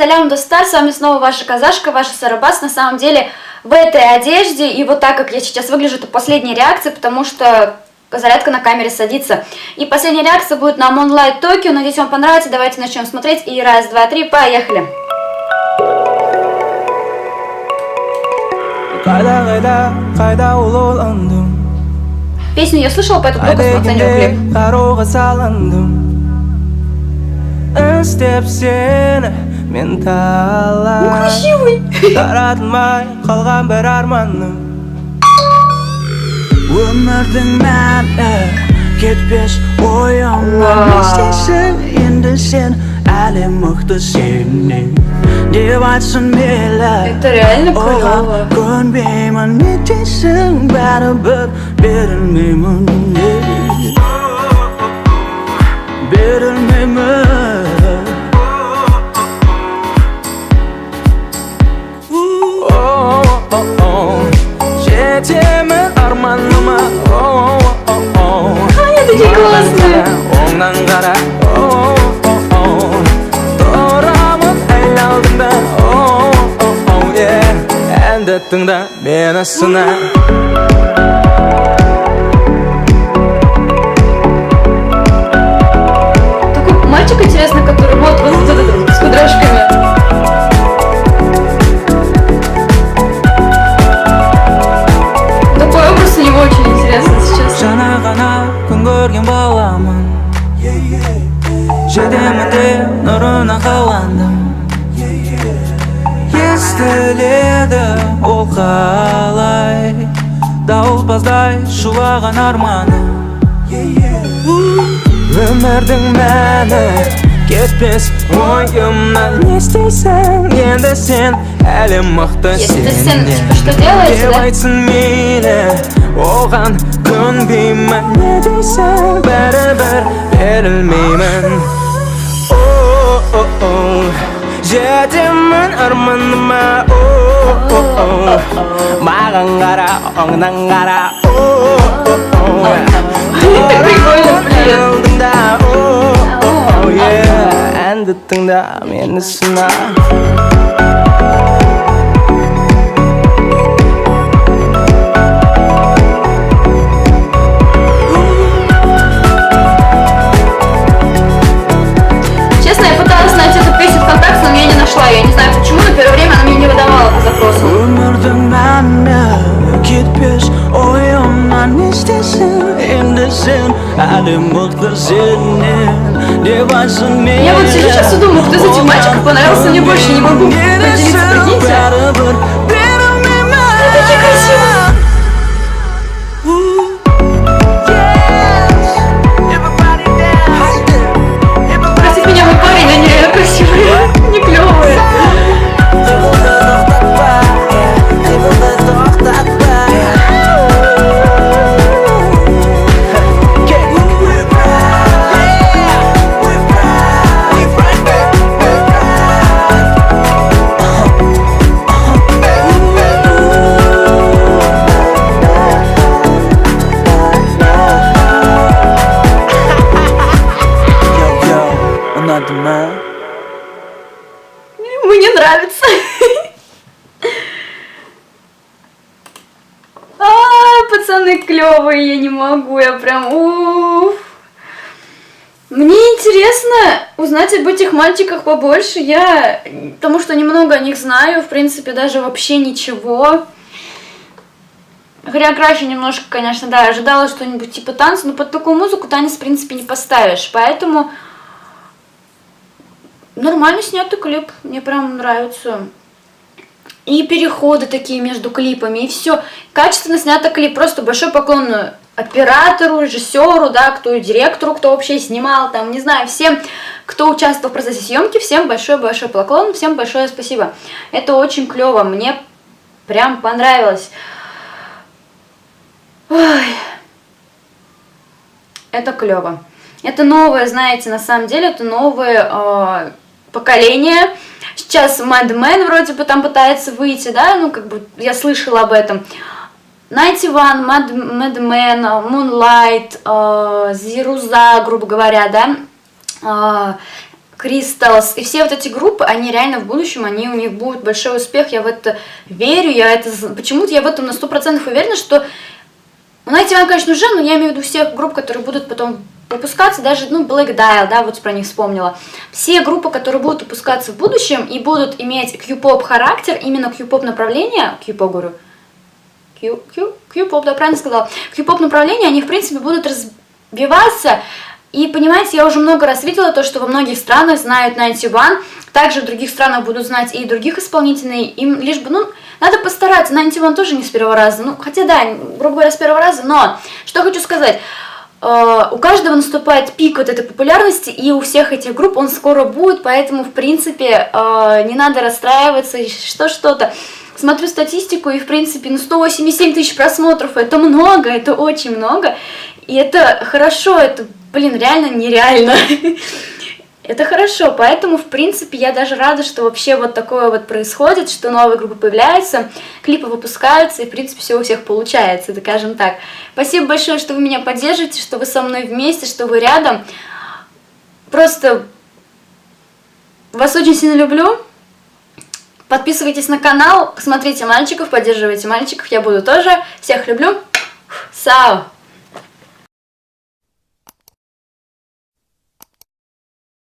Салям, Достар, с вами снова ваша казашка, ваша Сарабас. На самом деле в этой одежде и вот так, как я сейчас выгляжу, это последняя реакция, потому что зарядка на камере садится. И последняя реакция будет на Moonlight Tokyo. Надеюсь, вам понравится. Давайте начнем смотреть. И раз, два, три, поехали. Песню я слышала, поэтому только смотрю клип. Istеп seni men talay Taratmay qalgan bir armanim Ömürdün məni ketpes oyunlar İsteysen endi sen Əli mıxtı senin Dev açsın melek Это реально клево. Könbeyman ne deysen Bərabər verilmeyman Verilmeyman Жетемін арманыма Они такие классные. Оңнан қара Тұрамын әл алдында Әнді тыңда мені сына Такой мальчик интересный, который вот с кудряшками. Такой образ у него очень интересный сейчас. Жаңа ғана күн көрген баламын Жетемін де нұрына қаландым Естіледі ол қалай Дауылпаздай шулаған арманы Өмірдің мәні кетпес ойымнан Не істейсің енді сен әлі мықты Если ты сын, сенде типа, что делаешь, Деп да? айтсын мейлі оған көнбеймін Не дейсің бәрібір берілмеймін Жетемін арманыма Маған қара, оңнан қара Это прикольно, блин. Әнді тыңда мені сына Честно, я пыталась найти эту песню ВКонтакте, но я не нашла. Я не знаю почему, но первое время она мне не выдавала по запросу. Өмірдің мәні кетпес ойымнан Не істейсің енді сен әлі мықты сенен Деп айтсын мейлі Я вот сижу сейчас и думаю, кто из этих мальчиков понравился мне больше, не могу определиться, прикиньте. Они такие красивые. Простите меня, мой парень, они реально красивые, не клевые. Мне нравится. Пацаны клевые, я не могу, я прям уф. Мне интересно узнать об этих мальчиках побольше, потому что немного о них знаю, в принципе, даже вообще ничего. Хореография немножко, конечно, да, ожидала что-нибудь типа танца, но под такую музыку танец, в принципе, не поставишь, поэтому нормально снятый клип, мне прям нравится. И переходы такие между клипами, и все. Качественно снятый клип. Просто большой поклон оператору, режиссеру, да, кто директору, кто вообще снимал, там, не знаю, всем, кто участвовал в процессе съемки, всем большой-большой поклон, всем большое спасибо. Это очень клево, мне прям понравилось. Ой. Это клево. Это новое, знаете, на самом деле, это новое поколение. Сейчас Madman вроде бы там пытается выйти, да, ну как бы я слышала об этом. 91, Madman, Moonlight, Зируза, грубо говоря, да. Crystals, и все вот эти группы, они реально в будущем, у них будет большой успех, я в это верю, почему-то я в этом на 100% уверена, что Nighty One, конечно, уже, но я имею в виду всех групп, которые будут потом выпускаться, даже, Black Dial, да, вот про них вспомнила. Все группы, которые будут выпускаться в будущем и будут иметь Q-pop характер, именно Q-pop направление, Q-pop, говорю, Q-pop, да, правильно сказала, Q-pop направление, они, в принципе, будут развиваться. И, понимаете, я уже много раз видела то, что во многих странах знают Nighty One, также в других странах будут знать и других исполнителей, им лишь бы, надо постараться, Nighty One тоже не с первого раза, хотя да, грубо говоря, с первого раза, но, что хочу сказать, у каждого наступает пик вот этой популярности, и у всех этих групп он скоро будет, поэтому, в принципе, не надо расстраиваться, что-то. Смотрю статистику, и, в принципе, 187 тысяч просмотров, это много, это очень много, и это хорошо, это, реально нереально. Это хорошо, поэтому, в принципе, я даже рада, что вообще вот такое вот происходит, что новые группы появляются, клипы выпускаются, и, в принципе, все у всех получается, скажем так. Спасибо большое, что вы меня поддерживаете, что вы со мной вместе, что вы рядом. Просто вас очень сильно люблю. Подписывайтесь на канал, смотрите мальчиков, поддерживайте мальчиков, я буду тоже. Всех люблю. Сао!